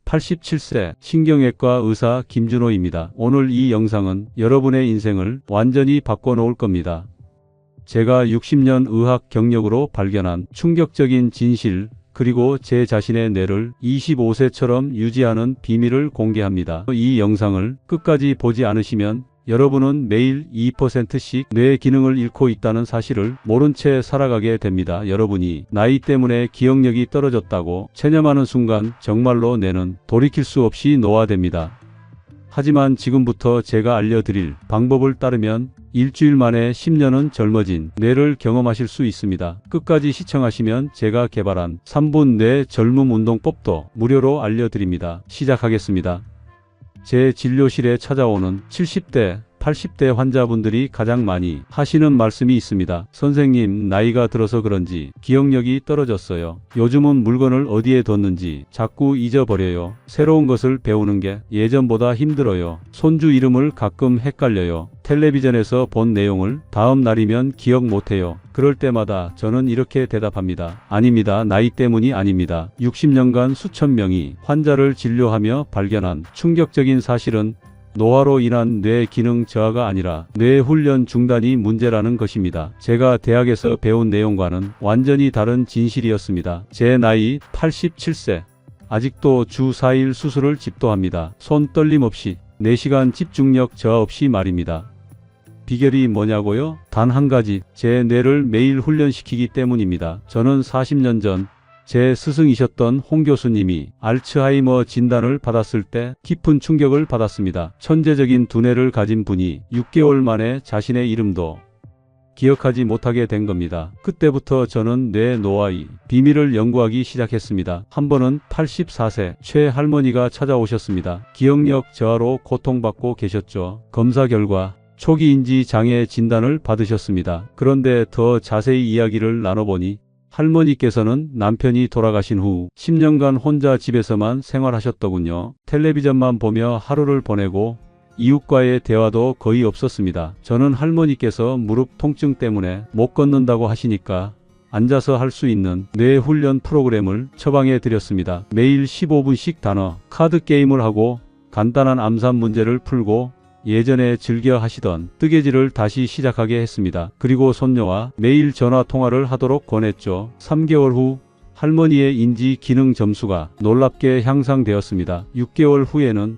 87세 신경외과 의사 김준호입니다. 오늘 이 영상은 여러분의 인생을 완전히 바꿔놓을 겁니다. 제가 60년 의학 경력으로 발견한 충격적인 진실, 그리고 제 자신의 뇌를 25세처럼 유지하는 비밀을 공개합니다. 이 영상을 끝까지 보지 않으시면 여러분은 매일 2%씩 뇌 기능을 잃고 있다는 사실을 모른 채 살아가게 됩니다. 여러분이 나이 때문에 기억력이 떨어졌다고 체념하는 순간 정말로 뇌는 돌이킬 수 없이 노화됩니다. 하지만 지금부터 제가 알려드릴 방법을 따르면 일주일 만에 10년은 젊어진 뇌를 경험하실 수 있습니다. 끝까지 시청하시면 제가 개발한 3분 뇌 젊음 운동법도 무료로 알려드립니다. 시작하겠습니다. 제 진료실에 찾아오는 70대, 80대 환자분들이 가장 많이 하시는 말씀이 있습니다. 선생님, 나이가 들어서 그런지 기억력이 떨어졌어요. 요즘은 물건을 어디에 뒀는지 자꾸 잊어버려요. 새로운 것을 배우는 게 예전보다 힘들어요. 손주 이름을 가끔 헷갈려요. 텔레비전에서 본 내용을 다음 날이면 기억 못해요. 그럴 때마다 저는 이렇게 대답합니다. 아닙니다. 나이 때문이 아닙니다. 60년간 수천 명이 환자를 진료하며 발견한 충격적인 사실은 노화로 인한 뇌 기능 저하가 아니라 뇌 훈련 중단이 문제라는 것입니다. 제가 대학에서 배운 내용과는 완전히 다른 진실이었습니다. 제 나이 87세. 아직도 주 4일 수술을 집도합니다. 손 떨림 없이 4시간 집중력 저하 없이 말입니다. 비결이 뭐냐고요? 단 한 가지, 제 뇌를 매일 훈련시키기 때문입니다. 저는 40년 전 제 스승이셨던 홍 교수님이 알츠하이머 진단을 받았을 때 깊은 충격을 받았습니다. 천재적인 두뇌를 가진 분이 6개월 만에 자신의 이름도 기억하지 못하게 된 겁니다. 그때부터 저는 뇌 노화의 비밀을 연구하기 시작했습니다. 한 번은 84세 최할머니가 찾아오셨습니다. 기억력 저하로 고통받고 계셨죠. 검사 결과 초기 인지 장애 진단을 받으셨습니다. 그런데 더 자세히 이야기를 나눠보니 할머니께서는 남편이 돌아가신 후 10년간 혼자 집에서만 생활하셨더군요. 텔레비전만 보며 하루를 보내고 이웃과의 대화도 거의 없었습니다. 저는 할머니께서 무릎 통증 때문에 못 걷는다고 하시니까 앉아서 할 수 있는 뇌 훈련 프로그램을 처방해 드렸습니다. 매일 15분씩 단어, 카드 게임을 하고 간단한 암산 문제를 풀고 예전에 즐겨 하시던 뜨개질을 다시 시작하게 했습니다. 그리고 손녀와 매일 전화 통화를 하도록 권했죠. 3개월 후 할머니의 인지 기능 점수가 놀랍게 향상되었습니다. 6개월 후에는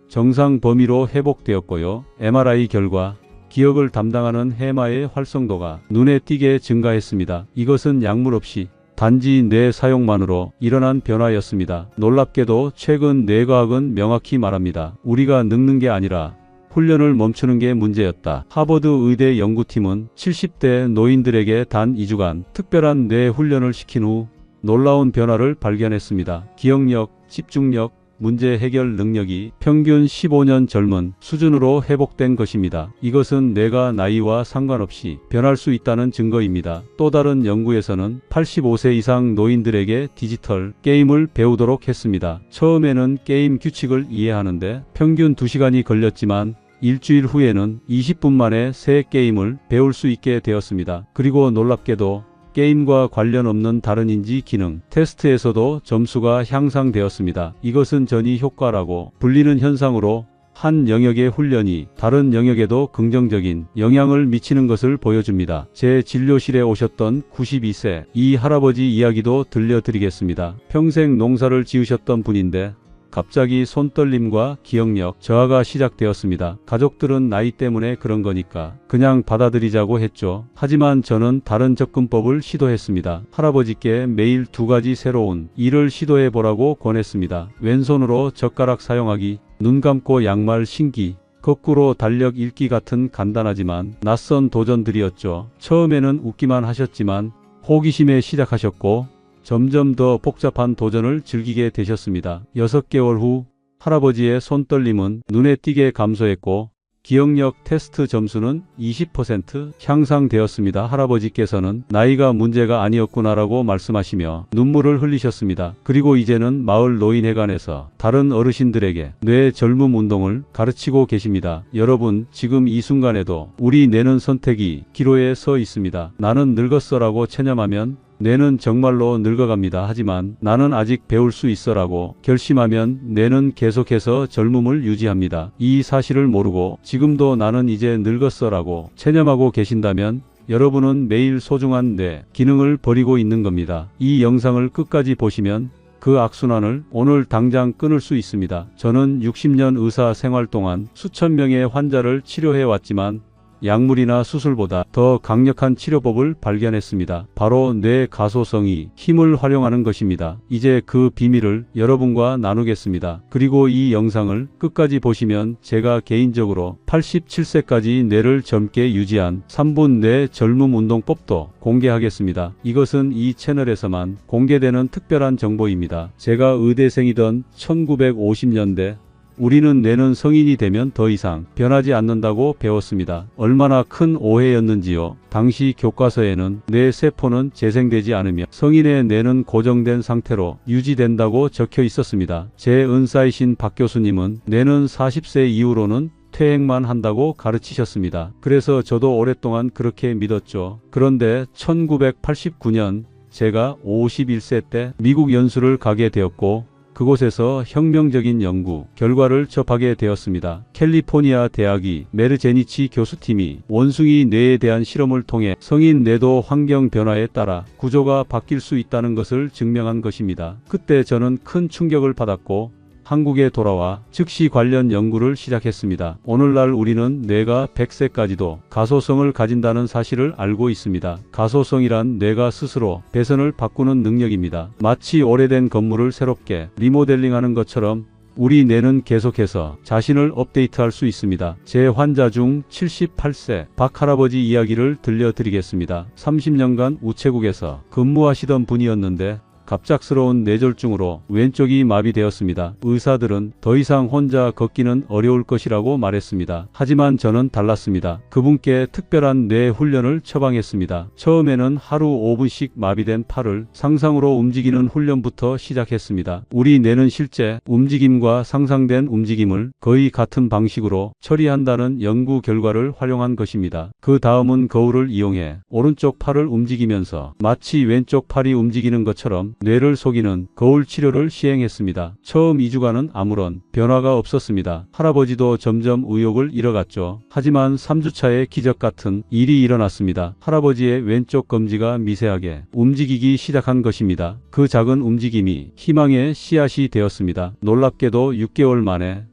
정상 범위로 회복되었고요. MRI 결과 기억을 담당하는 해마의 활성도가 눈에 띄게 증가했습니다. 이것은 약물 없이 단지 뇌 사용만으로 일어난 변화였습니다. 놀랍게도 최근 뇌과학은 명확히 말합니다. 우리가 늙는 게 아니라 훈련을 멈추는 게 문제였다. 하버드 의대 연구팀은 70대 노인들에게 단 2주간 특별한 뇌 훈련을 시킨 후 놀라운 변화를 발견했습니다. 기억력, 집중력, 문제 해결 능력이 평균 15년 젊은 수준으로 회복된 것입니다. 이것은 뇌가 나이와 상관없이 변할 수 있다는 증거입니다. 또 다른 연구에서는 85세 이상 노인들에게 디지털 게임을 배우도록 했습니다. 처음에는 게임 규칙을 이해하는데 평균 2시간이 걸렸지만 일주일 후에는 20분 만에 새 게임을 배울 수 있게 되었습니다. 그리고 놀랍게도 게임과 관련 없는 다른 인지 기능 테스트에서도 점수가 향상되었습니다. 이것은 전이 효과라고 불리는 현상으로 한 영역의 훈련이 다른 영역에도 긍정적인 영향을 미치는 것을 보여줍니다. 제 진료실에 오셨던 92세 이 할아버지 이야기도 들려드리겠습니다. 평생 농사를 지으셨던 분인데 갑자기 손떨림과 기억력 저하가 시작되었습니다. 가족들은 나이 때문에 그런 거니까 그냥 받아들이자고 했죠. 하지만 저는 다른 접근법을 시도했습니다. 할아버지께 매일 2가지 새로운 일을 시도해 보라고 권했습니다. 왼손으로 젓가락 사용하기, 눈 감고 양말 신기, 거꾸로 달력 읽기 같은 간단하지만 낯선 도전들이었죠. 처음에는 웃기만 하셨지만 호기심에 시작하셨고 점점 더 복잡한 도전을 즐기게 되셨습니다. 6개월 후 할아버지의 손떨림은 눈에 띄게 감소했고 기억력 테스트 점수는 20% 향상되었습니다. 할아버지께서는 나이가 문제가 아니었구나라고 말씀하시며 눈물을 흘리셨습니다. 그리고 이제는 마을 노인회관에서 다른 어르신들에게 뇌 젊음 운동을 가르치고 계십니다. 여러분, 지금 이 순간에도 우리 뇌는 선택이 기로에 서 있습니다. 나는 늙었어라고 체념하면 뇌는 정말로 늙어갑니다. 하지만 나는 아직 배울 수 있어라고 결심하면 뇌는 계속해서 젊음을 유지합니다. 이 사실을 모르고 지금도 나는 이제 늙었어라고 체념하고 계신다면 여러분은 매일 소중한 뇌 기능을 버리고 있는 겁니다. 이 영상을 끝까지 보시면 그 악순환을 오늘 당장 끊을 수 있습니다. 저는 60년 의사 생활 동안 수천 명의 환자를 치료해 왔지만 약물이나 수술보다 더 강력한 치료법을 발견했습니다. 바로 뇌 가소성이 힘을 활용하는 것입니다. 이제 그 비밀을 여러분과 나누겠습니다. 그리고 이 영상을 끝까지 보시면 제가 개인적으로 87세까지 뇌를 젊게 유지한 3분 뇌 젊음 운동법도 공개하겠습니다. 이것은 이 채널에서만 공개되는 특별한 정보입니다. 제가 의대생이던 1950년대 우리는 뇌는 성인이 되면 더 이상 변하지 않는다고 배웠습니다. 얼마나 큰 오해였는지요. 당시 교과서에는 뇌 세포는 재생되지 않으며 성인의 뇌는 고정된 상태로 유지된다고 적혀 있었습니다. 제 은사이신 박 교수님은 뇌는 40세 이후로는 퇴행만 한다고 가르치셨습니다. 그래서 저도 오랫동안 그렇게 믿었죠. 그런데 1989년 제가 51세 때 미국 연수를 가게 되었고 그곳에서 혁명적인 연구 결과를 접하게 되었습니다. 캘리포니아 대학이 메르제니치 교수팀이 원숭이 뇌에 대한 실험을 통해 성인 뇌도 환경 변화에 따라 구조가 바뀔 수 있다는 것을 증명한 것입니다. 그때 저는 큰 충격을 받았고 한국에 돌아와 즉시 관련 연구를 시작했습니다. 오늘날 우리는 뇌가 100세까지도 가소성을 가진다는 사실을 알고 있습니다. 가소성이란 뇌가 스스로 배선을 바꾸는 능력입니다. 마치 오래된 건물을 새롭게 리모델링하는 것처럼 우리 뇌는 계속해서 자신을 업데이트할 수 있습니다. 제 환자 중 78세 박 할아버지 이야기를 들려드리겠습니다. 30년간 우체국에서 근무하시던 분이었는데 갑작스러운 뇌졸중으로 왼쪽이 마비되었습니다. 의사들은 더 이상 혼자 걷기는 어려울 것이라고 말했습니다. 하지만 저는 달랐습니다. 그분께 특별한 뇌 훈련을 처방했습니다. 처음에는 하루 5분씩 마비된 팔을 상상으로 움직이는 훈련부터 시작했습니다. 우리 뇌는 실제 움직임과 상상된 움직임을 거의 같은 방식으로 처리한다는 연구 결과를 활용한 것입니다. 그 다음은 거울을 이용해 오른쪽 팔을 움직이면서 마치 왼쪽 팔이 움직이는 것처럼 뇌를 속이는 거울 치료를 시행했습니다. 처음 2주간은 아무런 변화가 없었습니다. 할아버지도 점점 의욕을 잃어갔죠. 하지만 3주차에 기적 같은 일이 일어났습니다. 할아버지의 왼쪽 검지가 미세하게 움직이기 시작한 것입니다. 그 작은 움직임이 희망의 씨앗이 되었습니다. 놀랍게도 6개월 만에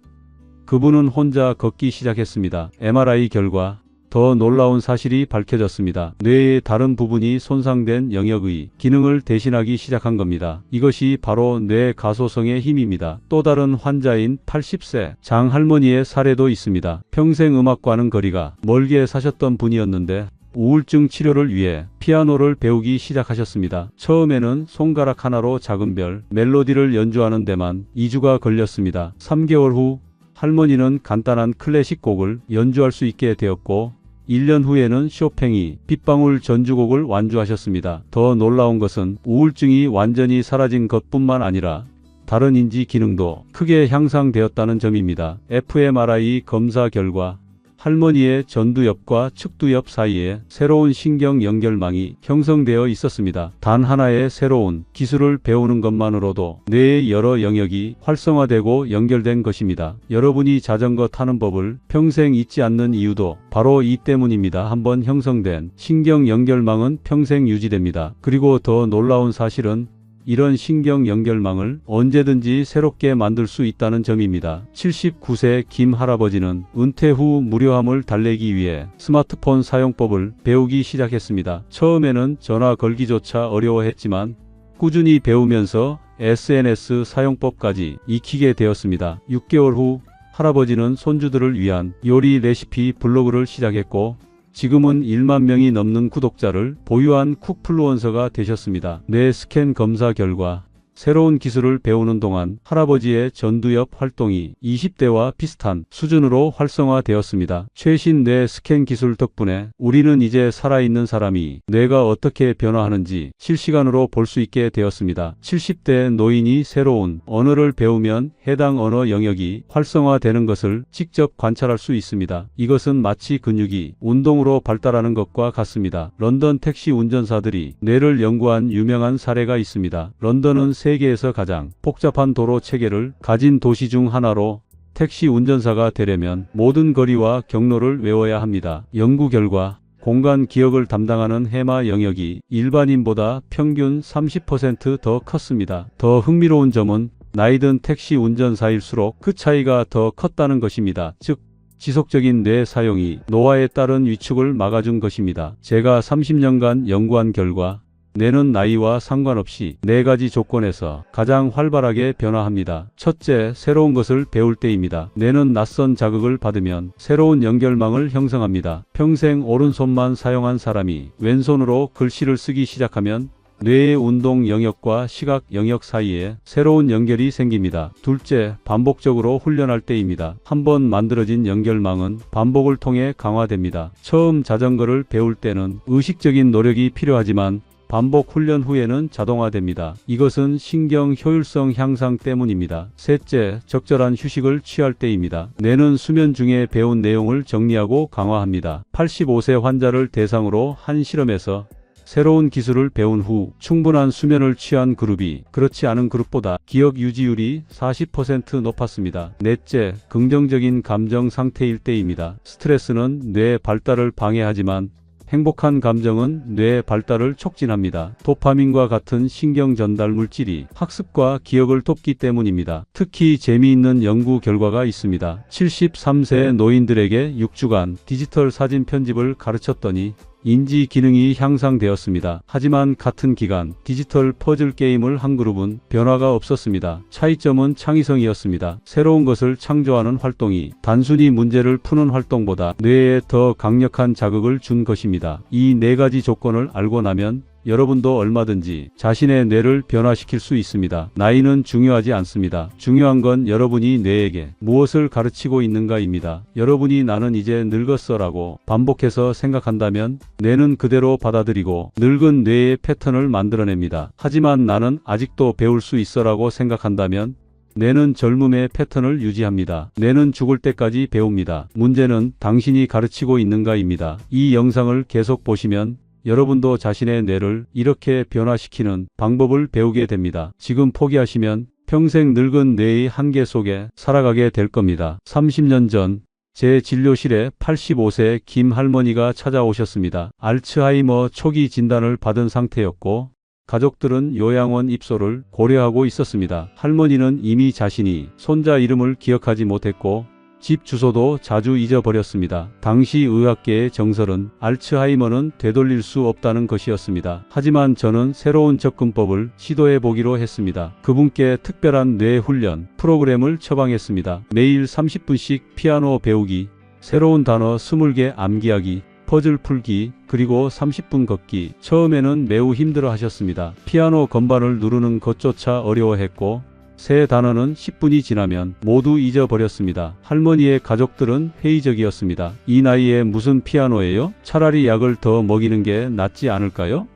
그분은 혼자 걷기 시작했습니다. MRI 결과 더 놀라운 사실이 밝혀졌습니다. 뇌의 다른 부분이 손상된 영역의 기능을 대신하기 시작한 겁니다. 이것이 바로 뇌 가소성의 힘입니다. 또 다른 환자인 80세 장할머니의 사례도 있습니다. 평생 음악과는 거리가 멀게 사셨던 분이었는데 우울증 치료를 위해 피아노를 배우기 시작하셨습니다. 처음에는 손가락 하나로 작은 별, 멜로디를 연주하는 데만 2주가 걸렸습니다. 3개월 후 할머니는 간단한 클래식 곡을 연주할 수 있게 되었고 1년 후에는 쇼팽이 빗방울 전주곡을 완주하셨습니다. 더 놀라운 것은 우울증이 완전히 사라진 것뿐만 아니라 다른 인지 기능도 크게 향상되었다는 점입니다. fMRI 검사 결과 할머니의 전두엽과 측두엽 사이에 새로운 신경 연결망이 형성되어 있었습니다. 단 하나의 새로운 기술을 배우는 것만으로도 뇌의 여러 영역이 활성화되고 연결된 것입니다. 여러분이 자전거 타는 법을 평생 잊지 않는 이유도 바로 이 때문입니다. 한번 형성된 신경 연결망은 평생 유지됩니다. 그리고 더 놀라운 사실은 이런 신경 연결망을 언제든지 새롭게 만들 수 있다는 점입니다. 79세 김 할아버지는 은퇴 후 무료함을 달래기 위해 스마트폰 사용법을 배우기 시작했습니다. 처음에는 전화 걸기조차 어려워했지만 꾸준히 배우면서 SNS 사용법까지 익히게 되었습니다. 6개월 후 할아버지는 손주들을 위한 요리 레시피 블로그를 시작했고 지금은 1만 명이 넘는 구독자를 보유한 쿡플루언서가 되셨습니다. 뇌 스캔 검사 결과 새로운 기술을 배우는 동안 할아버지의 전두엽 활동이 20대와 비슷한 수준으로 활성화되었습니다. 최신 뇌 스캔 기술 덕분에 우리는 이제 살아있는 사람이 뇌가 어떻게 변화하는지 실시간으로 볼 수 있게 되었습니다. 70대 노인이 새로운 언어를 배우면 해당 언어 영역이 활성화되는 것을 직접 관찰할 수 있습니다. 이것은 마치 근육이 운동으로 발달하는 것과 같습니다. 런던 택시 운전사들이 뇌를 연구한 유명한 사례가 있습니다. 런던은 세계에서 가장 복잡한 도로 체계를 가진 도시 중 하나로 택시 운전사가 되려면 모든 거리와 경로를 외워야 합니다. 연구 결과 공간 기억을 담당하는 해마 영역이 일반인보다 평균 30% 더 컸습니다. 더 흥미로운 점은 나이든 택시 운전사일수록 그 차이가 더 컸다는 것입니다. 즉, 지속적인 뇌 사용이 노화에 따른 위축을 막아준 것입니다. 제가 30년간 연구한 결과 뇌는 나이와 상관없이 4가지 조건에서 가장 활발하게 변화합니다. 첫째, 새로운 것을 배울 때입니다. 뇌는 낯선 자극을 받으면 새로운 연결망을 형성합니다. 평생 오른손만 사용한 사람이 왼손으로 글씨를 쓰기 시작하면 뇌의 운동 영역과 시각 영역 사이에 새로운 연결이 생깁니다. 둘째, 반복적으로 훈련할 때입니다. 한번 만들어진 연결망은 반복을 통해 강화됩니다. 처음 자전거를 배울 때는 의식적인 노력이 필요하지만 반복 훈련 후에는 자동화됩니다. 이것은 신경 효율성 향상 때문입니다. 셋째, 적절한 휴식을 취할 때입니다. 뇌는 수면 중에 배운 내용을 정리하고 강화합니다. 85세 환자를 대상으로 한 실험에서 새로운 기술을 배운 후 충분한 수면을 취한 그룹이 그렇지 않은 그룹보다 기억 유지율이 40% 높았습니다. 넷째, 긍정적인 감정 상태일 때입니다. 스트레스는 뇌 발달을 방해하지만 행복한 감정은 뇌 발달을 촉진합니다. 도파민과 같은 신경 전달 물질이 학습과 기억을 돕기 때문입니다. 특히 재미있는 연구 결과가 있습니다. 73세 노인들에게 6주간 디지털 사진 편집을 가르쳤더니 인지 기능이 향상되었습니다. 하지만 같은 기간 디지털 퍼즐 게임을 한 그룹은 변화가 없었습니다. 차이점은 창의성이었습니다. 새로운 것을 창조하는 활동이 단순히 문제를 푸는 활동보다 뇌에 더 강력한 자극을 준 것입니다. 이 4가지 조건을 알고 나면 여러분도 얼마든지 자신의 뇌를 변화시킬 수 있습니다. 나이는 중요하지 않습니다. 중요한 건 여러분이 뇌에게 무엇을 가르치고 있는가입니다. 여러분이 나는 이제 늙었어라고 반복해서 생각한다면 뇌는 그대로 받아들이고 늙은 뇌의 패턴을 만들어냅니다. 하지만 나는 아직도 배울 수 있어라고 생각한다면 뇌는 젊음의 패턴을 유지합니다. 뇌는 죽을 때까지 배웁니다. 문제는 당신이 가르치고 있는가입니다. 이 영상을 계속 보시면 여러분도 자신의 뇌를 이렇게 변화시키는 방법을 배우게 됩니다. 지금 포기하시면 평생 늙은 뇌의 한계 속에 살아가게 될 겁니다. 30년 전 제 진료실에 85세 김 할머니가 찾아오셨습니다. 알츠하이머 초기 진단을 받은 상태였고 가족들은 요양원 입소를 고려하고 있었습니다. 할머니는 이미 자신이 손자 이름을 기억하지 못했고 집 주소도 자주 잊어버렸습니다. 당시 의학계의 정설은 알츠하이머는 되돌릴 수 없다는 것이었습니다. 하지만 저는 새로운 접근법을 시도해보기로 했습니다. 그분께 특별한 뇌 훈련 프로그램을 처방했습니다. 매일 30분씩 피아노 배우기, 새로운 단어 20개 암기하기, 퍼즐 풀기, 그리고 30분 걷기. 처음에는 매우 힘들어 하셨습니다. 피아노 건반을 누르는 것조차 어려워했고 새 단어는 10분이 지나면 모두 잊어버렸습니다. 할머니의 가족들은 회의적이었습니다. 이 나이에 무슨 피아노예요? 차라리 약을 더 먹이는 게 낫지 않을까요?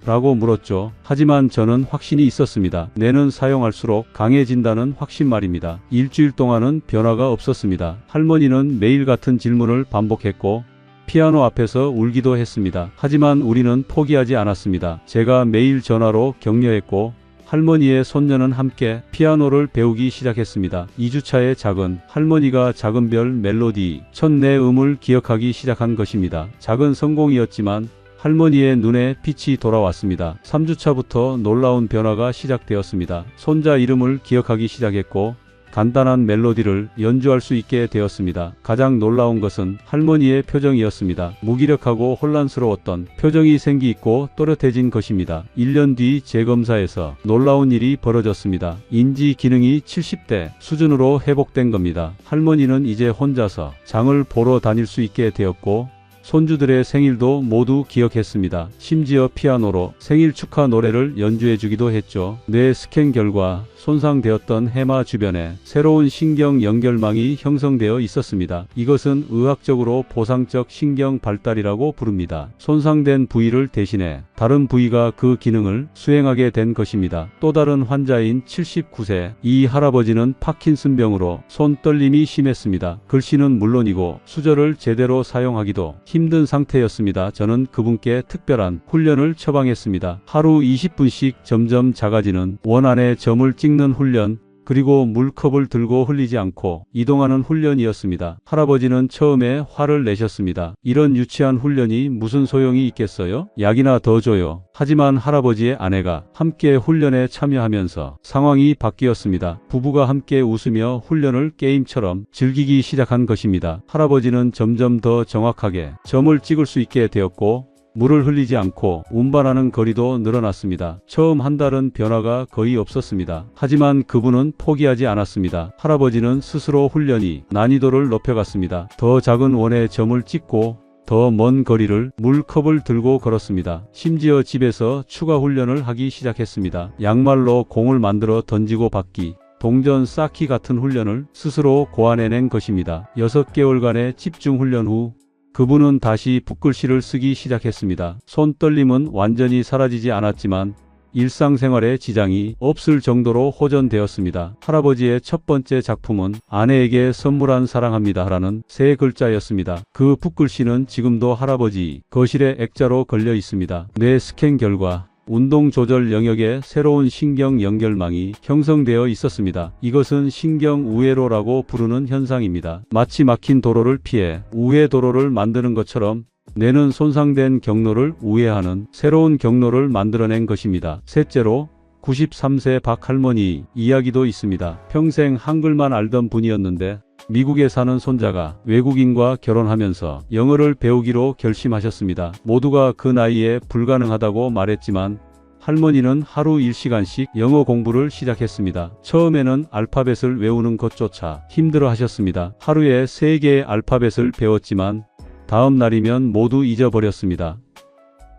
라고 물었죠. 하지만 저는 확신이 있었습니다. 뇌는 사용할수록 강해진다는 확신 말입니다. 일주일 동안은 변화가 없었습니다. 할머니는 매일 같은 질문을 반복했고 피아노 앞에서 울기도 했습니다. 하지만 우리는 포기하지 않았습니다. 제가 매일 전화로 격려했고 할머니의 손녀는 함께 피아노를 배우기 시작했습니다. 2주차의 작은 할머니가 작은 별 멜로디 첫 네 음을 기억하기 시작한 것입니다. 작은 성공이었지만 할머니의 눈에 빛이 돌아왔습니다. 3주차부터 놀라운 변화가 시작되었습니다. 손자 이름을 기억하기 시작했고 간단한 멜로디를 연주할 수 있게 되었습니다. 가장 놀라운 것은 할머니의 표정이었습니다. 무기력하고 혼란스러웠던 표정이 생기 있고 또렷해진 것입니다. 1년 뒤 재검사에서 놀라운 일이 벌어졌습니다. 인지 기능이 70대 수준으로 회복된 겁니다. 할머니는 이제 혼자서 장을 보러 다닐 수 있게 되었고 손주들의 생일도 모두 기억했습니다. 심지어 피아노로 생일 축하 노래를 연주해주기도 했죠. 뇌 스캔 결과 손상되었던 해마 주변에 새로운 신경 연결망이 형성되어 있었습니다. 이것은 의학적으로 보상적 신경 발달이라고 부릅니다. 손상된 부위를 대신해 다른 부위가 그 기능을 수행하게 된 것입니다. 또 다른 환자인 79세 이 할아버지는 파킨슨병으로 손 떨림이 심했습니다. 글씨는 물론이고 수저를 제대로 사용하기도 힘든 상태였습니다. 저는 그분께 특별한 훈련을 처방했습니다. 하루 20분씩 점점 작아지는 원 안에 점을 찍는 훈련, 그리고 물컵을 들고 흘리지 않고 이동하는 훈련이었습니다. 할아버지는 처음에 화를 내셨습니다. 이런 유치한 훈련이 무슨 소용이 있겠어요? 약이나 더 줘요. 하지만 할아버지의 아내가 함께 훈련에 참여하면서 상황이 바뀌었습니다. 부부가 함께 웃으며 훈련을 게임처럼 즐기기 시작한 것입니다. 할아버지는 점점 더 정확하게 점을 찍을 수 있게 되었고 물을 흘리지 않고 운반하는 거리도 늘어났습니다. 처음 한 달은 변화가 거의 없었습니다. 하지만 그분은 포기하지 않았습니다. 할아버지는 스스로 훈련이 난이도를 높여갔습니다. 더 작은 원에 점을 찍고 더 먼 거리를 물컵을 들고 걸었습니다. 심지어 집에서 추가 훈련을 하기 시작했습니다. 양말로 공을 만들어 던지고 받기, 동전 쌓기 같은 훈련을 스스로 고안해낸 것입니다. 6개월간의 집중 훈련 후 그분은 다시 붓글씨를 쓰기 시작했습니다. 손떨림은 완전히 사라지지 않았지만 일상생활에 지장이 없을 정도로 호전되었습니다. 할아버지의 첫 번째 작품은 아내에게 선물한 사랑합니다라는 3글자였습니다. 그 붓글씨는 지금도 할아버지 거실에 액자로 걸려 있습니다. 뇌 스캔 결과 운동 조절 영역에 새로운 신경 연결망이 형성되어 있었습니다. 이것은 신경 우회로라고 부르는 현상입니다. 마치 막힌 도로를 피해 우회 도로를 만드는 것처럼 뇌는 손상된 경로를 우회하는 새로운 경로를 만들어낸 것입니다. 셋째로 93세 박 할머니 이야기도 있습니다. 평생 한글만 알던 분이었는데 미국에 사는 손자가 외국인과 결혼하면서 영어를 배우기로 결심하셨습니다. 모두가 그 나이에 불가능하다고 말했지만 할머니는 하루 1시간씩 영어 공부를 시작했습니다. 처음에는 알파벳을 외우는 것조차 힘들어 하셨습니다. 하루에 3개의 알파벳을 배웠지만 다음 날이면 모두 잊어버렸습니다.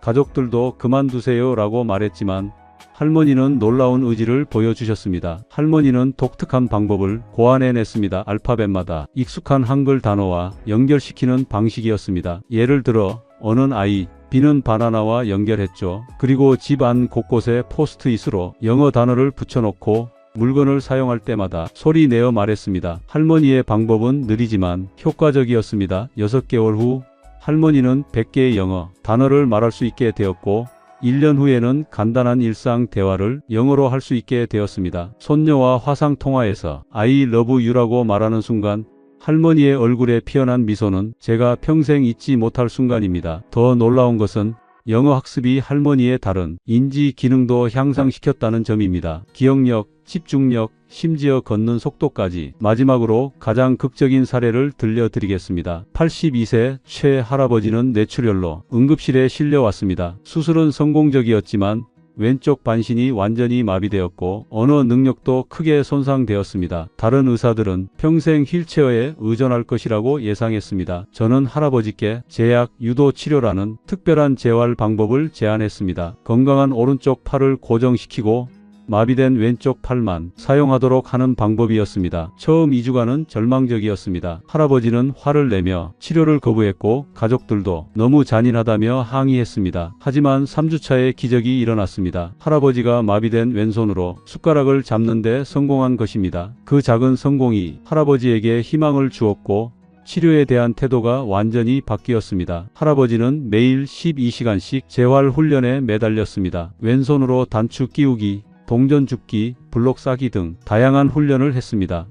가족들도 그만두세요 라고 말했지만 할머니는 놀라운 의지를 보여주셨습니다. 할머니는 독특한 방법을 고안해냈습니다. 알파벳마다 익숙한 한글 단어와 연결시키는 방식이었습니다. 예를 들어 어는 아이, B는 바나나와 연결했죠. 그리고 집 안 곳곳에 포스트잇으로 영어 단어를 붙여놓고 물건을 사용할 때마다 소리 내어 말했습니다. 할머니의 방법은 느리지만 효과적이었습니다. 6개월 후 할머니는 100개의 영어 단어를 말할 수 있게 되었고 1년 후에는 간단한 일상 대화를 영어로 할 수 있게 되었습니다. 손녀와 화상 통화에서 I love you라고 말하는 순간 할머니의 얼굴에 피어난 미소는 제가 평생 잊지 못할 순간입니다. 더 놀라운 것은 영어 학습이 할머니의 다른 인지 기능도 향상시켰다는 점입니다. 기억력, 집중력, 심지어 걷는 속도까지. 마지막으로 가장 극적인 사례를 들려드리겠습니다. 82세 최 할아버지는 뇌출혈로 응급실에 실려왔습니다. 수술은 성공적이었지만 왼쪽 반신이 완전히 마비되었고 언어 능력도 크게 손상되었습니다. 다른 의사들은 평생 휠체어에 의존할 것이라고 예상했습니다. 저는 할아버지께 제약 유도 치료라는 특별한 재활 방법을 제안했습니다. 건강한 오른쪽 팔을 고정시키고 마비된 왼쪽 팔만 사용하도록 하는 방법이었습니다. 처음 2주간은 절망적이었습니다. 할아버지는 화를 내며 치료를 거부했고 가족들도 너무 잔인하다며 항의했습니다. 하지만 3주차에 기적이 일어났습니다. 할아버지가 마비된 왼손으로 숟가락을 잡는 데 성공한 것입니다. 그 작은 성공이 할아버지에게 희망을 주었고 치료에 대한 태도가 완전히 바뀌었습니다. 할아버지는 매일 12시간씩 재활 훈련에 매달렸습니다. 왼손으로 단추 끼우기, 동전 줍기, 블록 싸기 등 다양한 훈련을 했습니다.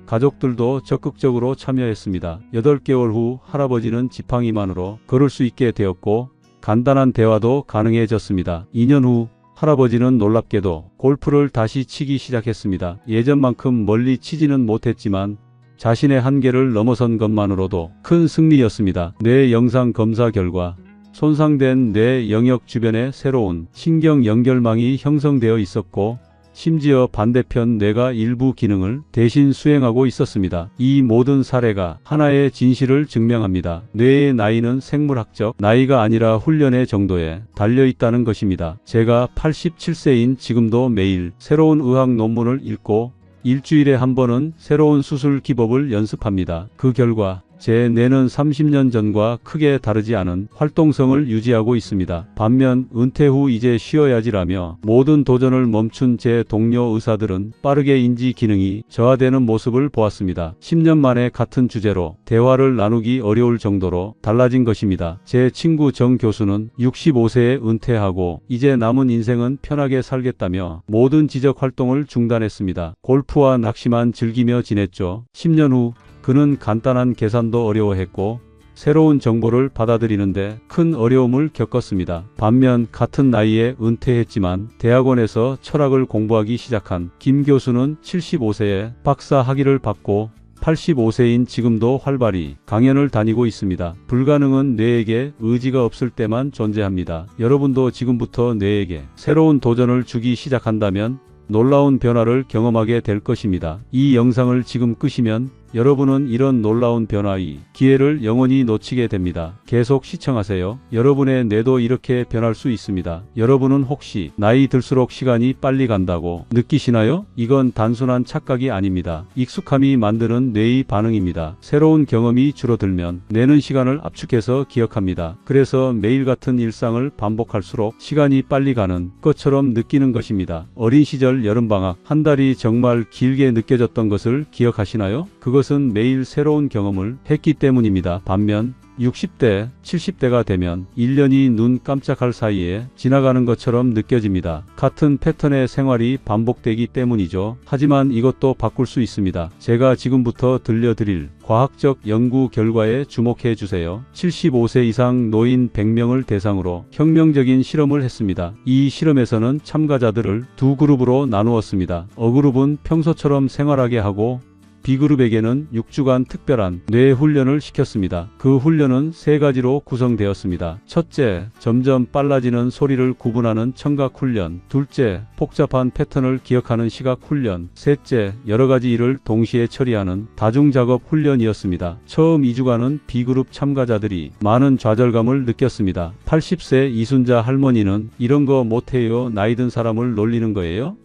가족들도 적극적으로 참여했습니다. 8개월 후 할아버지는 지팡이만으로 걸을 수 있게 되었고 간단한 대화도 가능해졌습니다. 2년 후 할아버지는 놀랍게도 골프를 다시 치기 시작했습니다. 예전만큼 멀리 치지는 못했지만 자신의 한계를 넘어선 것만으로도 큰 승리였습니다. 뇌 영상 검사 결과 손상된 뇌 영역 주변에 새로운 신경 연결망이 형성되어 있었고 심지어 반대편 뇌가 일부 기능을 대신 수행하고 있었습니다. 이 모든 사례가 하나의 진실을 증명합니다. 뇌의 나이는 생물학적 나이가 아니라 훈련의 정도에 달려있다는 것입니다. 제가 87세인 지금도 매일 새로운 의학 논문을 읽고 일주일에 한 번은 새로운 수술 기법을 연습합니다. 그 결과 제 뇌는 30년 전과 크게 다르지 않은 활동성을 유지하고 있습니다. 반면 은퇴 후 이제 쉬어야지라며 모든 도전을 멈춘 제 동료 의사들은 빠르게 인지 기능이 저하되는 모습을 보았습니다. 10년 만에 같은 주제로 대화를 나누기 어려울 정도로 달라진 것입니다. 제 친구 정 교수는 65세에 은퇴하고 이제 남은 인생은 편하게 살겠다며 모든 지적 활동을 중단했습니다. 골프와 낚시만 즐기며 지냈죠. 10년 후 그는 간단한 계산도 어려워했고 새로운 정보를 받아들이는데 큰 어려움을 겪었습니다. 반면 같은 나이에 은퇴했지만 대학원에서 철학을 공부하기 시작한 김 교수는 75세에 박사 학위를 받고 85세인 지금도 활발히 강연을 다니고 있습니다. 불가능은 뇌에게 의지가 없을 때만 존재합니다. 여러분도 지금부터 뇌에게 새로운 도전을 주기 시작한다면 놀라운 변화를 경험하게 될 것입니다. 이 영상을 지금 끄시면 여러분은 이런 놀라운 변화의 기회를 영원히 놓치게 됩니다. 계속 시청하세요. 여러분의 뇌도 이렇게 변할 수 있습니다. 여러분은 혹시 나이 들수록 시간이 빨리 간다고 느끼시나요? 이건 단순한 착각이 아닙니다. 익숙함이 만드는 뇌의 반응입니다. 새로운 경험이 줄어들면 뇌는 시간을 압축해서 기억합니다. 그래서 매일 같은 일상을 반복할수록 시간이 빨리 가는 것처럼 느끼는 것입니다. 어린 시절 여름방학 한 달이 정말 길게 느껴졌던 것을 기억하시나요? 그것은 매일 새로운 경험을 했기 때문입니다. 반면 60대, 70대가 되면 1년이 눈 깜짝할 사이에 지나가는 것처럼 느껴집니다. 같은 패턴의 생활이 반복되기 때문이죠. 하지만 이것도 바꿀 수 있습니다. 제가 지금부터 들려드릴 과학적 연구 결과에 주목해 주세요. 75세 이상 노인 100명을 대상으로 혁명적인 실험을 했습니다. 이 실험에서는 참가자들을 두 그룹으로 나누었습니다. A그룹은 평소처럼 생활하게 하고 B그룹에게는 6주간 특별한 뇌 훈련을 시켰습니다. 그 훈련은 세 가지로 구성되었습니다. 첫째, 점점 빨라지는 소리를 구분하는 청각 훈련. 둘째, 복잡한 패턴을 기억하는 시각 훈련. 셋째, 여러 가지 일을 동시에 처리하는 다중작업 훈련이었습니다. 처음 2주간은 B그룹 참가자들이 많은 좌절감을 느꼈습니다. 80세 이순자 할머니는 이런 거 못해요. 나이 든 사람을 놀리는 거예요?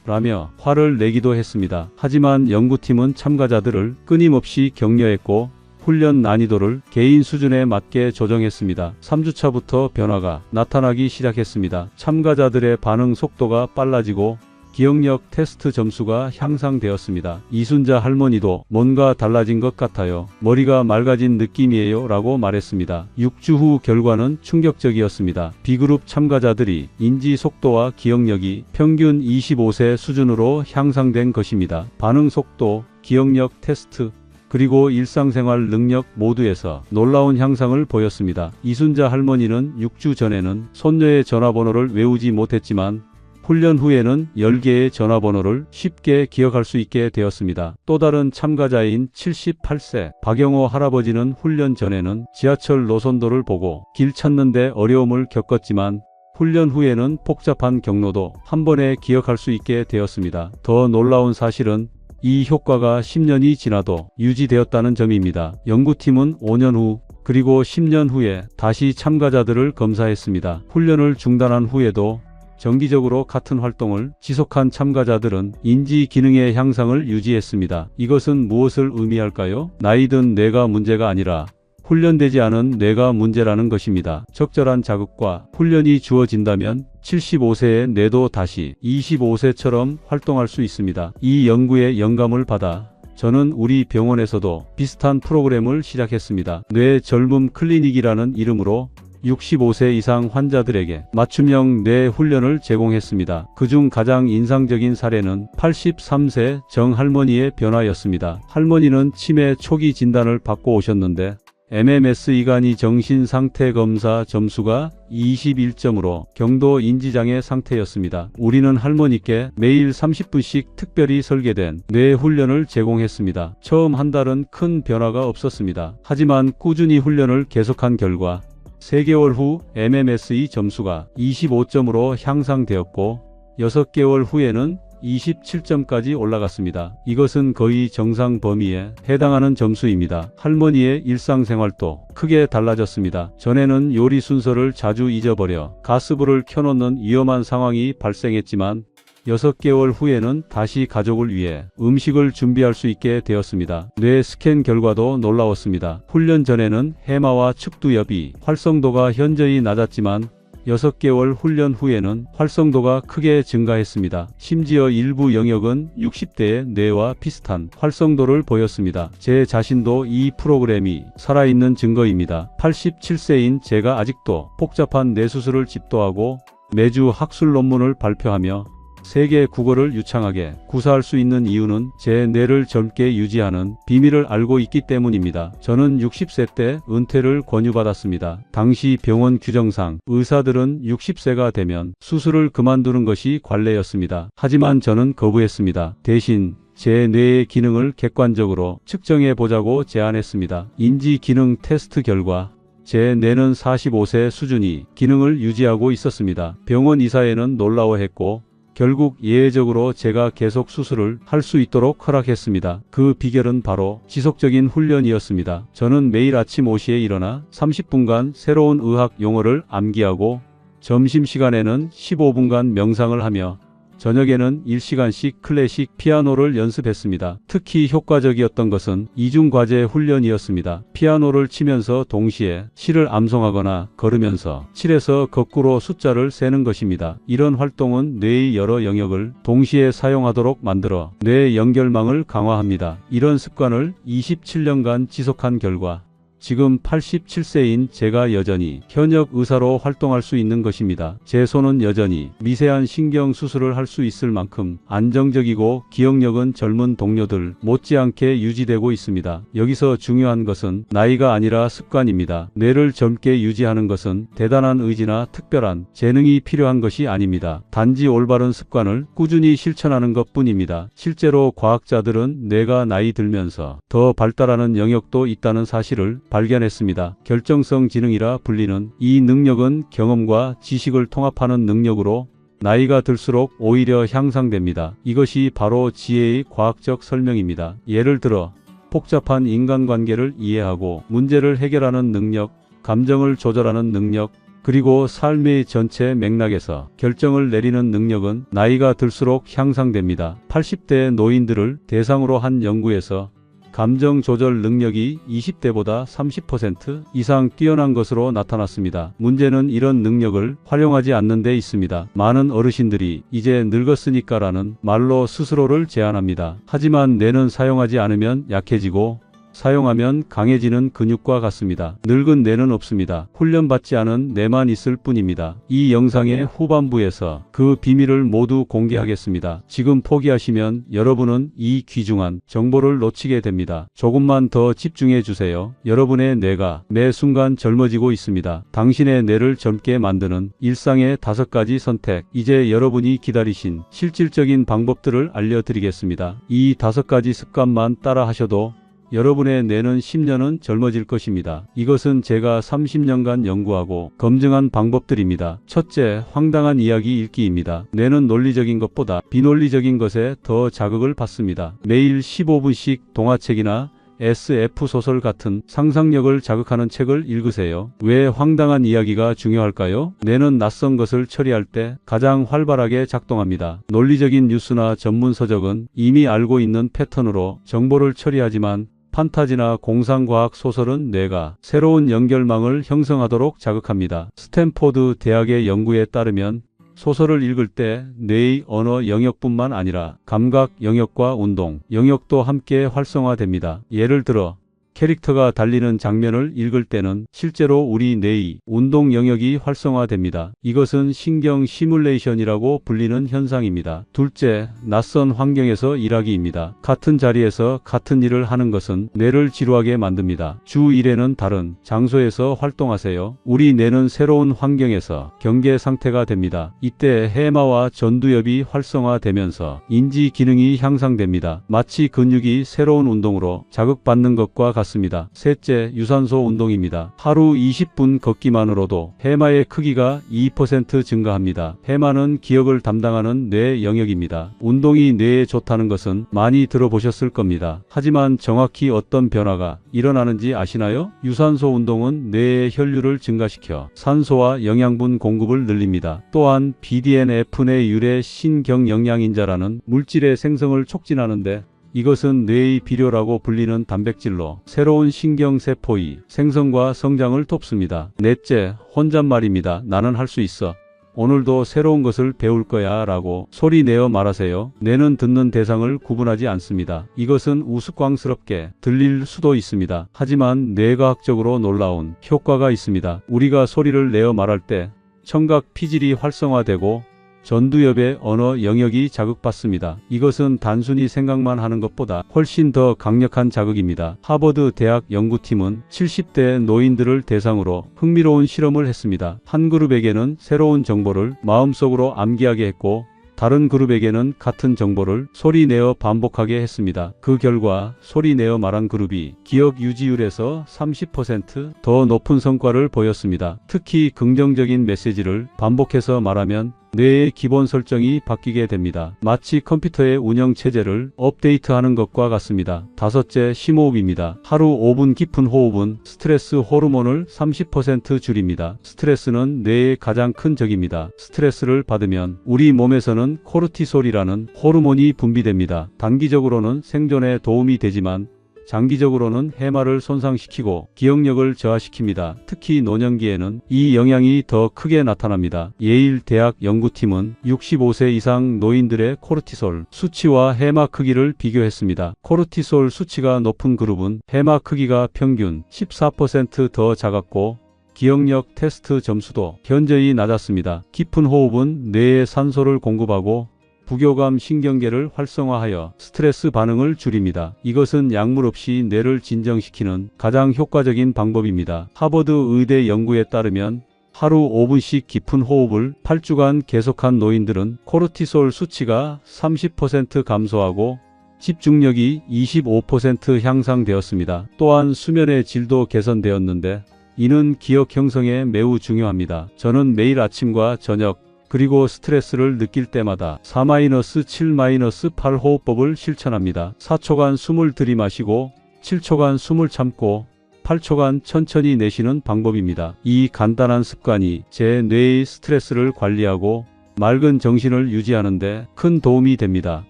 라며 화를 내기도 했습니다. 하지만 연구팀은 참가자들을 끊임없이 격려했고 훈련 난이도를 개인 수준에 맞게 조정했습니다. 3주차부터 변화가 나타나기 시작했습니다. 참가자들의 반응 속도가 빨라지고 기억력 테스트 점수가 향상되었습니다. 이순자 할머니도 뭔가 달라진 것 같아요. 머리가 맑아진 느낌이에요 라고 말했습니다. 6주 후 결과는 충격적이었습니다. B그룹 참가자들이 인지 속도와 기억력이 평균 25세 수준으로 향상된 것입니다. 반응 속도, 기억력 테스트, 그리고 일상생활 능력 모두에서 놀라운 향상을 보였습니다. 이순자 할머니는 6주 전에는 손녀의 전화번호를 외우지 못했지만 훈련 후에는 10개의 전화번호를 쉽게 기억할 수 있게 되었습니다. 또 다른 참가자인 78세 박영호 할아버지는 훈련 전에는 지하철 노선도를 보고 길 찾는데 어려움을 겪었지만 훈련 후에는 복잡한 경로도 한 번에 기억할 수 있게 되었습니다. 더 놀라운 사실은 이 효과가 10년이 지나도 유지되었다는 점입니다. 연구팀은 5년 후 그리고 10년 후에 다시 참가자들을 검사했습니다. 훈련을 중단한 후에도 정기적으로 같은 활동을 지속한 참가자들은 인지 기능의 향상을 유지했습니다. 이것은 무엇을 의미할까요? 나이 든 뇌가 문제가 아니라 훈련되지 않은 뇌가 문제라는 것입니다. 적절한 자극과 훈련이 주어진다면 75세의 뇌도 다시 25세처럼 활동할 수 있습니다. 이 연구에 영감을 받아 저는 우리 병원에서도 비슷한 프로그램을 시작했습니다. 뇌 젊음 클리닉이라는 이름으로 65세 이상 환자들에게 맞춤형 뇌 훈련을 제공했습니다. 그중 가장 인상적인 사례는 83세 정 할머니의 변화였습니다. 할머니는 치매 초기 진단을 받고 오셨는데 MMS 이간이 정신상태 검사 점수가 21점으로 경도 인지장애 상태였습니다. 우리는 할머니께 매일 30분씩 특별히 설계된 뇌 훈련을 제공했습니다. 처음 한 달은 큰 변화가 없었습니다. 하지만 꾸준히 훈련을 계속한 결과 3개월 후 MMSE 점수가 25점으로 향상되었고 6개월 후에는 27점까지 올라갔습니다. 이것은 거의 정상 범위에 해당하는 점수입니다. 할머니의 일상생활도 크게 달라졌습니다. 전에는 요리 순서를 자주 잊어버려 가스불을 켜놓는 위험한 상황이 발생했지만 6개월 후에는 다시 가족을 위해 음식을 준비할 수 있게 되었습니다. 뇌 스캔 결과도 놀라웠습니다. 훈련 전에는 해마와 측두엽이 활성도가 현저히 낮았지만 6개월 훈련 후에는 활성도가 크게 증가했습니다. 심지어 일부 영역은 60대의 뇌와 비슷한 활성도를 보였습니다. 제 자신도 이 프로그램이 살아있는 증거입니다. 87세인 제가 아직도 복잡한 뇌수술을 집도하고 매주 학술 논문을 발표하며 세계 국어를 유창하게 구사할 수 있는 이유는 제 뇌를 젊게 유지하는 비밀을 알고 있기 때문입니다. 저는 60세 때 은퇴를 권유받았습니다. 당시 병원 규정상 의사들은 60세가 되면 수술을 그만두는 것이 관례였습니다. 하지만 저는 거부했습니다. 대신 제 뇌의 기능을 객관적으로 측정해 보자고 제안했습니다. 인지 기능 테스트 결과 제 뇌는 45세 수준이 기능을 유지하고 있었습니다. 병원 의사에는 놀라워했고 결국 예외적으로 제가 계속 수술을 할 수 있도록 허락했습니다. 그 비결은 바로 지속적인 훈련이었습니다. 저는 매일 아침 5시에 일어나 30분간 새로운 의학 용어를 암기하고 점심시간에는 15분간 명상을 하며 저녁에는 1시간씩 클래식 피아노를 연습했습니다. 특히 효과적이었던 것은 이중과제 훈련이었습니다. 피아노를 치면서 동시에 시를 암송하거나 걸으면서 7에서 거꾸로 숫자를 세는 것입니다. 이런 활동은 뇌의 여러 영역을 동시에 사용하도록 만들어 뇌 연결망을 강화합니다. 이런 습관을 27년간 지속한 결과 지금 87세인 제가 여전히 현역 의사로 활동할 수 있는 것입니다. 제 손은 여전히 미세한 신경 수술을 할 수 있을 만큼 안정적이고 기억력은 젊은 동료들 못지않게 유지되고 있습니다. 여기서 중요한 것은 나이가 아니라 습관입니다. 뇌를 젊게 유지하는 것은 대단한 의지나 특별한 재능이 필요한 것이 아닙니다. 단지 올바른 습관을 꾸준히 실천하는 것뿐입니다. 실제로 과학자들은 뇌가 나이 들면서 더 발달하는 영역도 있다는 사실을 발견했습니다. 결정성 지능이라 불리는 이 능력은 경험과 지식을 통합하는 능력으로 나이가 들수록 오히려 향상됩니다. 이것이 바로 지혜의 과학적 설명입니다. 예를 들어 복잡한 인간관계를 이해하고 문제를 해결하는 능력, 감정을 조절하는 능력, 그리고 삶의 전체 맥락에서 결정을 내리는 능력은 나이가 들수록 향상됩니다. 80대 노인들을 대상으로 한 연구에서 감정 조절 능력이 20대보다 30% 이상 뛰어난 것으로 나타났습니다. 문제는 이런 능력을 활용하지 않는 데 있습니다. 많은 어르신들이 이제 늙었으니까라는 말로 스스로를 제한합니다. 하지만 뇌는 사용하지 않으면 약해지고 사용하면 강해지는 근육과 같습니다. 늙은 뇌는 없습니다. 훈련받지 않은 뇌만 있을 뿐입니다. 이 영상의 후반부에서 그 비밀을 모두 공개하겠습니다. 지금 포기하시면 여러분은 이 귀중한 정보를 놓치게 됩니다. 조금만 더 집중해 주세요. 여러분의 뇌가 매 순간 젊어지고 있습니다. 당신의 뇌를 젊게 만드는 일상의 5가지 선택. 이제 여러분이 기다리신 실질적인 방법들을 알려드리겠습니다. 이 5가지 습관만 따라 하셔도 여러분의 뇌는 10년은 젊어질 것입니다. 이것은 제가 30년간 연구하고 검증한 방법들입니다. 첫째, 황당한 이야기 읽기입니다. 뇌는 논리적인 것보다 비논리적인 것에 더 자극을 받습니다. 매일 15분씩 동화책이나 SF 소설 같은 상상력을 자극하는 책을 읽으세요. 왜 황당한 이야기가 중요할까요? 뇌는 낯선 것을 처리할 때 가장 활발하게 작동합니다. 논리적인 뉴스나 전문 서적은 이미 알고 있는 패턴으로 정보를 처리하지만 판타지나 공상과학 소설은 뇌가 새로운 연결망을 형성하도록 자극합니다. 스탠포드 대학의 연구에 따르면 소설을 읽을 때 뇌의 언어 영역뿐만 아니라 감각 영역과 운동 영역도 함께 활성화됩니다. 예를 들어 캐릭터가 달리는 장면을 읽을 때는 실제로 우리 뇌의 운동 영역이 활성화됩니다. 이것은 신경 시뮬레이션이라고 불리는 현상입니다. 둘째, 낯선 환경에서 일하기입니다. 같은 자리에서 같은 일을 하는 것은 뇌를 지루하게 만듭니다. 주 1회는 다른 장소에서 활동하세요. 우리 뇌는 새로운 환경에서 경계 상태가 됩니다. 이때 해마와 전두엽이 활성화되면서 인지 기능이 향상됩니다. 마치 근육이 새로운 운동으로 자극받는 것과 같습니다. 같습니다. 셋째, 유산소 운동입니다. 하루 20분 걷기만으로도 해마의 크기가 2% 증가합니다. 해마는 기억을 담당하는 뇌 영역입니다. 운동이 뇌에 좋다는 것은 많이 들어보셨을 겁니다. 하지만 정확히 어떤 변화가 일어나는지 아시나요? 유산소 운동은 뇌의 혈류를 증가시켜 산소와 영양분 공급을 늘립니다. 또한 BDNF 내 유래 신경영양인자라는 물질의 생성을 촉진하는데, 이것은 뇌의 비료라고 불리는 단백질로 새로운 신경세포의 생성과 성장을 돕습니다. 넷째, 혼잣말입니다. 나는 할 수 있어. 오늘도 새로운 것을 배울 거야 라고 소리 내어 말하세요. 뇌는 듣는 대상을 구분하지 않습니다. 이것은 우스꽝스럽게 들릴 수도 있습니다. 하지만 뇌과학적으로 놀라운 효과가 있습니다. 우리가 소리를 내어 말할 때 청각 피질이 활성화되고 전두엽의 언어 영역이 자극받습니다. 이것은 단순히 생각만 하는 것보다 훨씬 더 강력한 자극입니다. 하버드 대학 연구팀은 70대 노인들을 대상으로 흥미로운 실험을 했습니다. 한 그룹에게는 새로운 정보를 마음속으로 암기하게 했고, 다른 그룹에게는 같은 정보를 소리 내어 반복하게 했습니다. 그 결과 소리 내어 말한 그룹이 기억 유지율에서 30% 더 높은 성과를 보였습니다. 특히 긍정적인 메시지를 반복해서 말하면 뇌의 기본 설정이 바뀌게 됩니다. 마치 컴퓨터의 운영 체제를 업데이트하는 것과 같습니다. 다섯째, 심호흡입니다. 하루 5분 깊은 호흡은 스트레스 호르몬을 30% 줄입니다. 스트레스는 뇌의 가장 큰 적입니다. 스트레스를 받으면 우리 몸에서는 코르티솔이라는 호르몬이 분비됩니다. 단기적으로는 생존에 도움이 되지만 장기적으로는 해마를 손상시키고 기억력을 저하시킵니다. 특히 노년기에는 이 영향이 더 크게 나타납니다. 예일 대학 연구팀은 65세 이상 노인들의 코르티솔 수치와 해마 크기를 비교했습니다. 코르티솔 수치가 높은 그룹은 해마 크기가 평균 14% 더 작았고, 기억력 테스트 점수도 현저히 낮았습니다. 깊은 호흡은 뇌에 산소를 공급하고 부교감 신경계를 활성화하여 스트레스 반응을 줄입니다. 이것은 약물 없이 뇌를 진정시키는 가장 효과적인 방법입니다. 하버드 의대 연구에 따르면 하루 5분씩 깊은 호흡을 8주간 계속한 노인들은 코르티솔 수치가 30% 감소하고 집중력이 25% 향상되었습니다. 또한 수면의 질도 개선되었는데, 이는 기억 형성에 매우 중요합니다. 저는 매일 아침과 저녁 그리고 스트레스를 느낄 때마다 4-7-8 호흡법을 실천합니다. 4초간 숨을 들이마시고 7초간 숨을 참고 8초간 천천히 내쉬는 방법입니다. 이 간단한 습관이 제 뇌의 스트레스를 관리하고 맑은 정신을 유지하는 데 큰 도움이 됩니다.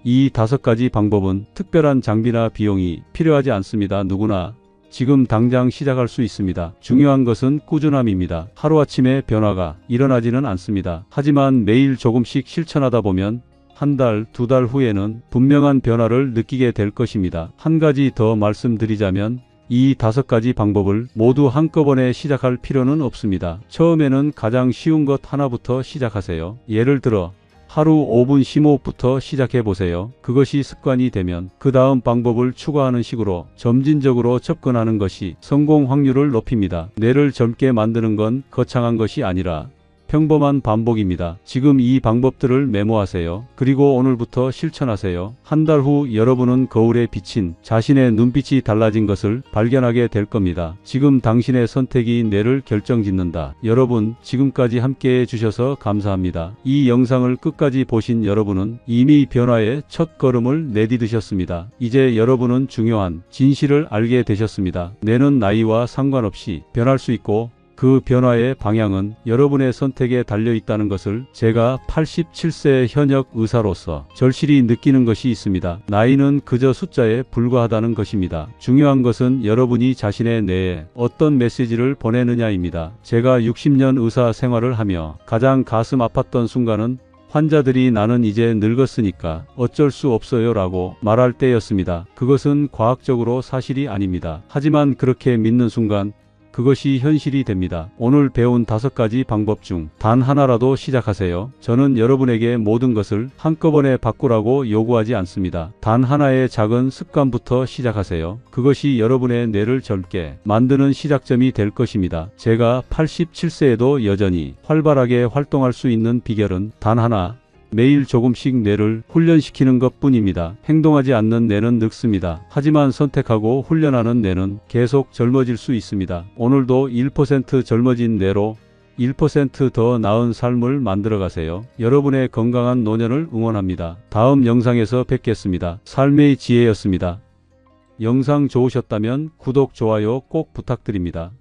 이 5가지 방법은 특별한 장비나 비용이 필요하지 않습니다. 누구나 지금 당장 시작할 수 있습니다. 중요한 것은 꾸준함입니다. 하루아침에 변화가 일어나지는 않습니다. 하지만 매일 조금씩 실천하다 보면 한 달, 2달 후에는 분명한 변화를 느끼게 될 것입니다. 한 가지 더 말씀드리자면, 이 5가지 방법을 모두 한꺼번에 시작할 필요는 없습니다. 처음에는 가장 쉬운 것 하나부터 시작하세요. 예를 들어 하루 5분 심호흡부터 시작해 보세요. 그것이 습관이 되면 그 다음 방법을 추가하는 식으로 점진적으로 접근하는 것이 성공 확률을 높입니다. 뇌를 젊게 만드는 건 거창한 것이 아니라 평범한 반복입니다. 지금 이 방법들을 메모하세요. 그리고 오늘부터 실천하세요. 한 달 후 여러분은 거울에 비친 자신의 눈빛이 달라진 것을 발견하게 될 겁니다. 지금 당신의 선택이 뇌를 결정짓는다. 여러분, 지금까지 함께해 주셔서 감사합니다. 이 영상을 끝까지 보신 여러분은 이미 변화의 첫 걸음을 내디디셨습니다. 이제 여러분은 중요한 진실을 알게 되셨습니다. 뇌는 나이와 상관없이 변할 수 있고, 그 변화의 방향은 여러분의 선택에 달려 있다는 것을 제가 87세 현역 의사로서 절실히 느끼는 것이 있습니다. 나이는 그저 숫자에 불과하다는 것입니다. 중요한 것은 여러분이 자신의 뇌에 어떤 메시지를 보내느냐입니다. 제가 60년 의사 생활을 하며 가장 가슴 아팠던 순간은 환자들이 나는 이제 늙었으니까 어쩔 수 없어요 라고 말할 때였습니다. 그것은 과학적으로 사실이 아닙니다. 하지만 그렇게 믿는 순간 그것이 현실이 됩니다. 오늘 배운 5가지 방법 중 단 하나라도 시작하세요. 저는 여러분에게 모든 것을 한꺼번에 바꾸라고 요구하지 않습니다. 단 하나의 작은 습관부터 시작하세요. 그것이 여러분의 뇌를 젊게 만드는 시작점이 될 것입니다. 제가 87세에도 여전히 활발하게 활동할 수 있는 비결은 단 하나, 매일 조금씩 뇌를 훈련시키는 것 뿐입니다. 행동하지 않는 뇌는 늙습니다. 하지만 선택하고 훈련하는 뇌는 계속 젊어질 수 있습니다. 오늘도 1% 젊어진 뇌로 1% 더 나은 삶을 만들어 가세요. 여러분의 건강한 노년을 응원합니다. 다음 영상에서 뵙겠습니다. 삶의 지혜였습니다. 영상 좋으셨다면 구독, 좋아요 꼭 부탁드립니다.